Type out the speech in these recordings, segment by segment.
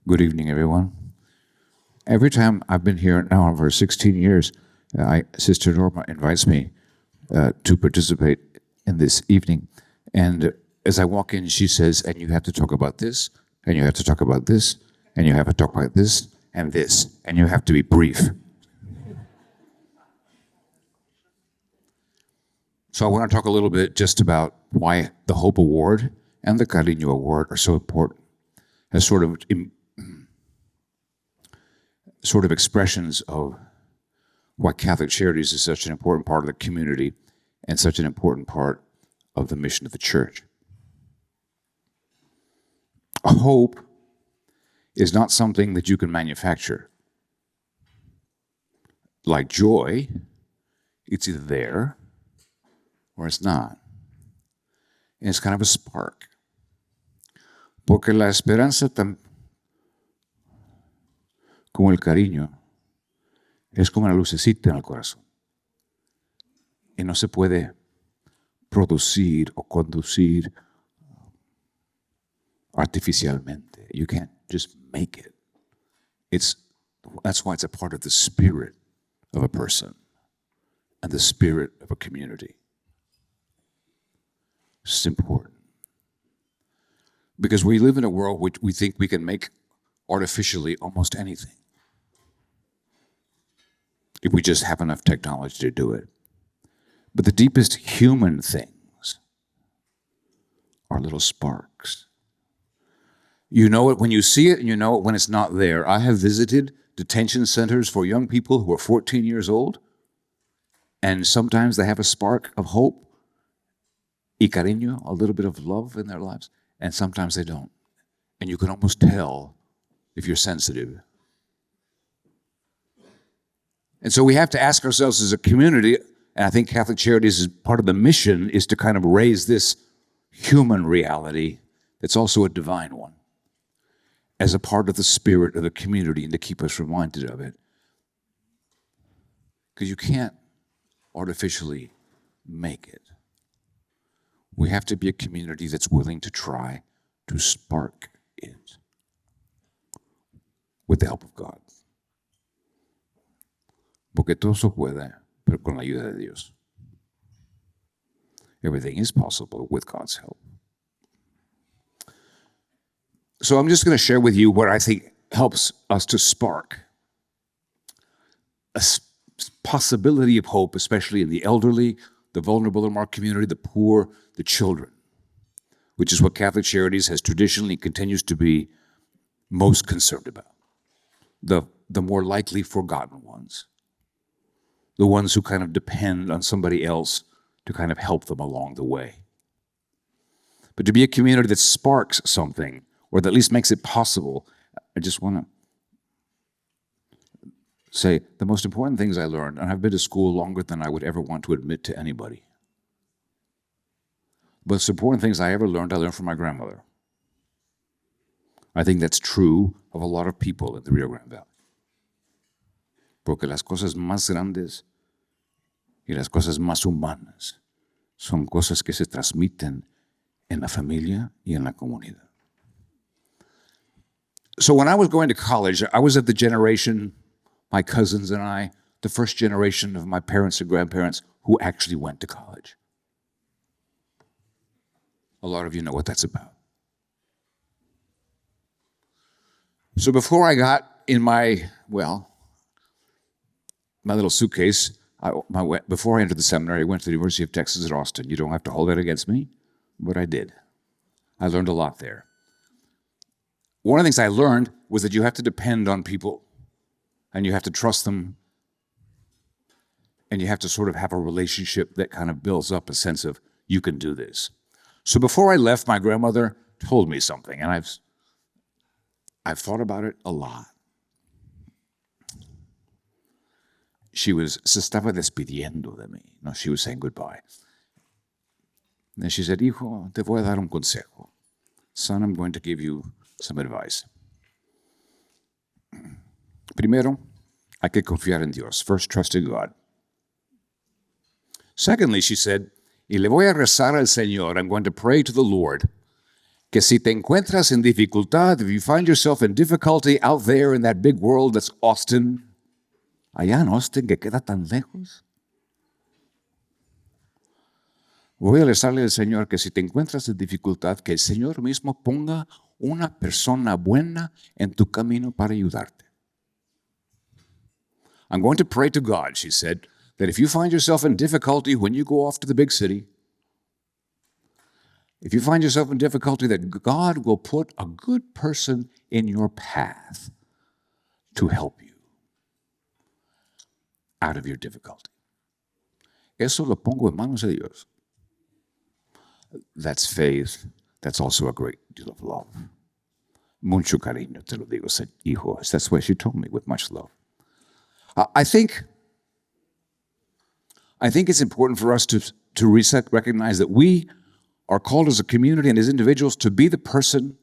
Good evening, everyone. Every time I've been here now for 16 years, Sister Norma invites me to participate in this evening. And as I walk in, she says, and you have to talk about this, and you have to talk about this, and you have to talk about this, and you have to be brief. So I want to talk a little bit just about why the Hope Award and the Cariño Award are so important as sort of expressions of why Catholic Charities is such an important part of the community and such an important part of the mission of the Church. Hope is not something that you can manufacture. Like joy, it's either there or it's not. And it's kind of a spark. Porque la esperanza como el cariño es como una lucecita en el corazón. Y no se puede producir o conducir artificialmente. You can't just make it. That's why it's a part of the spirit of a person and the spirit of a community. It's important. Because we live in a world which we think we can make artificially almost anything, if we just have enough technology to do it. But the deepest human things are little sparks. You know it when you see it, and you know it when it's not there. I have visited detention centers for young people who are 14 years old, and sometimes they have a spark of hope, y cariño, a little bit of love in their lives, and sometimes they don't. And you can almost tell if you're sensitive. And so we have to ask ourselves as a community, and I think Catholic Charities is part of the mission, is to kind of raise this human reality that's also a divine one as a part of the spirit of the community and to keep us reminded of it. Because you can't artificially make it. We have to be a community that's willing to try to spark it with the help of God. Porque todo se puede, pero con la ayuda de Dios. Everything is possible with God's help. So I'm just going to share with you what I think helps us to spark a possibility of hope, especially in the elderly, the vulnerable in our community, the poor, the children, which is what Catholic Charities has traditionally continues to be most concerned about. The more likely forgotten ones. The ones who kind of depend on somebody else to kind of help them along the way. But to be a community that sparks something, or that at least makes it possible, I just want to say the most important things I learned, and I've been to school longer than I would ever want to admit to anybody. But the important things I learned from my grandmother. I think that's true of a lot of people in the Rio Grande Valley. Porque las cosas más grandes y las cosas más humanas son cosas que se transmiten en la familia y en la comunidad. So when I was going to college, I was of the generation, my cousins and I, the first generation of my parents and grandparents who actually went to college. A lot of you know what that's about. So before I got in my little suitcase, before I entered the seminary, I went to the University of Texas at Austin. You don't have to hold that against me, but I did. I learned a lot there. One of the things I learned was that you have to depend on people, and you have to trust them, and you have to sort of have a relationship that kind of builds up a sense of, you can do this. So before I left, my grandmother told me something, and I've thought about it a lot. Se estaba despidiendo de mí. No, she was saying goodbye. And she said, hijo, te voy a dar un consejo. Son, I'm going to give you some advice. Primero, hay que confiar en Dios. First, trust in God. Secondly, she said, y le voy a rezar al Señor. I'm going to pray to the Lord que si te encuentras en dificultad, if you find yourself in difficulty out there in that big world that's Austin, allá en Austin, que queda tan lejos, voy a rezarle al Señor que si te encuentras en dificultad, que el Señor mismo ponga una persona buena en tu camino para ayudarte. I'm going to pray to God, she said, that if you find yourself in difficulty when you go off to the big city, if you find yourself in difficulty, that God will put a good person in your path to help you out of your difficulty. Eso lo pongo en manos de Dios. That's faith. That's also a great deal of love. Mucho cariño, te lo digo, hijo. That's what she told me, with much love. I think it's important for us to recognize that we are called as a community and as individuals to be the person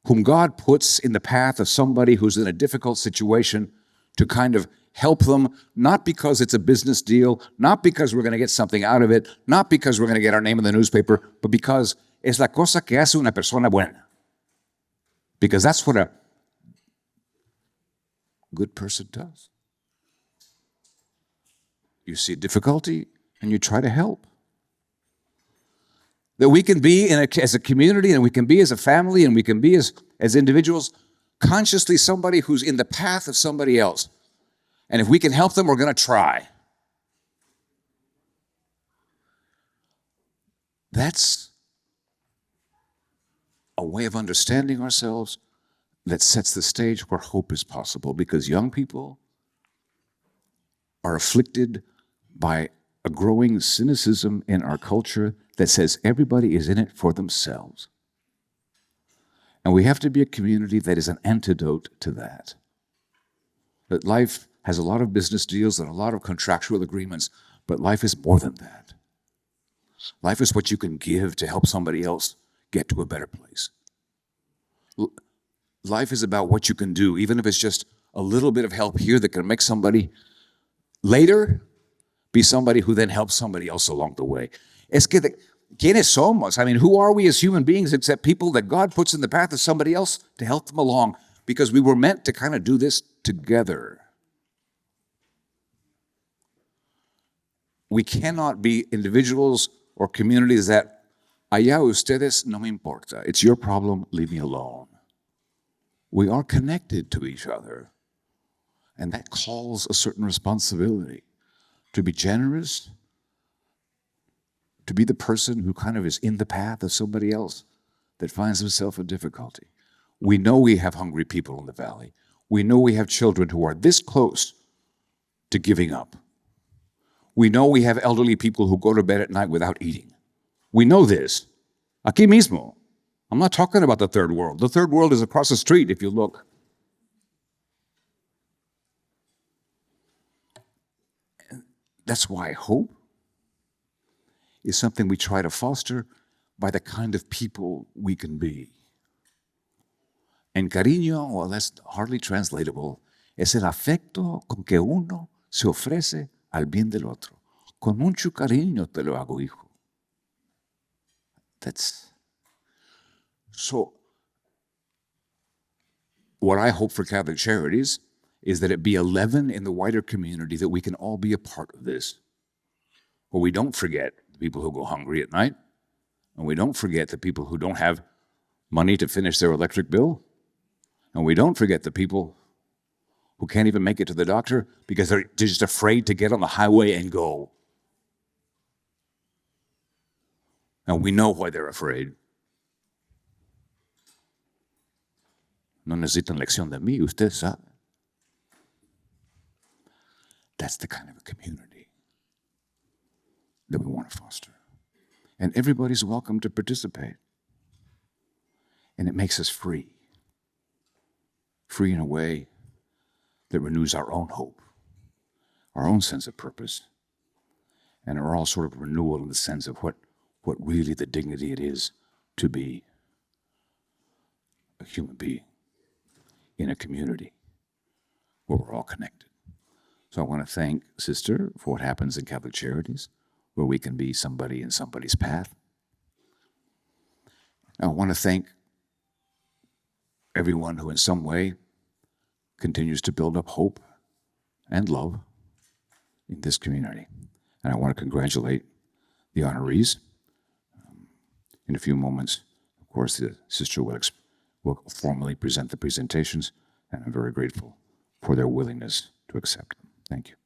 whom God puts in the path of somebody who's in a difficult situation to kind of help them, not because it's a business deal, not because we're going to get something out of it, not because we're going to get our name in the newspaper, but because es la cosa que hace una persona buena. Because that's what a good person does. You see difficulty and you try to help. That we can be as a community and we can be as a family and we can be as individuals consciously somebody who's in the path of somebody else. And if we can help them, we're going to try. That's a way of understanding ourselves that sets the stage where hope is possible, because young people are afflicted by a growing cynicism in our culture that says everybody is in it for themselves. And we have to be a community that is an antidote to that. That life has a lot of business deals and a lot of contractual agreements, but life is more than that. Life is what you can give to help somebody else get to a better place. Life is about what you can do, even if it's just a little bit of help here that can make somebody later be somebody who then helps somebody else along the way. Es que, ¿quiénes somos? I mean, who are we as human beings except people that God puts in the path of somebody else to help them along? Because we were meant to kind of do this together. We cannot be individuals or communities that, allá ustedes, no me importa. It's your problem, leave me alone. We are connected to each other. And that calls a certain responsibility to be generous, to be the person who kind of is in the path of somebody else that finds himself in difficulty. We know we have hungry people in the valley. We know we have children who are this close to giving up. We know we have elderly people who go to bed at night without eating. We know this. Aquí mismo. I'm not talking about the third world. The third world is across the street if you look. That's why hope is something we try to foster by the kind of people we can be. And cariño, well, that's hardly translatable, es el afecto con que uno se ofrece al bien del otro. Con mucho cariño te lo hago, hijo. So what I hope for Catholic Charities is that it be a leaven in the wider community, that we can all be a part of this. Where we don't forget the people who go hungry at night, and we don't forget the people who don't have money to finish their electric bill, and we don't forget the people who can't even make it to the doctor because they're just afraid to get on the highway and go. And we know why they're afraid. No necesitan lección de mí, usted sabe. That's the kind of a community that we want to foster. And everybody's welcome to participate. And it makes us free. Free in a way that renews our own hope, our own sense of purpose, and our all sort of renewal in the sense of what really the dignity it is to be a human being in a community where we're all connected. So I want to thank Sister for what happens in Catholic Charities, where we can be somebody in somebody's path. I want to thank everyone who in some way continues to build up hope and love in this community. And I want to congratulate the honorees. In a few moments, of course, the sister will formally present the presentations, and I'm very grateful for their willingness to accept them. Thank you.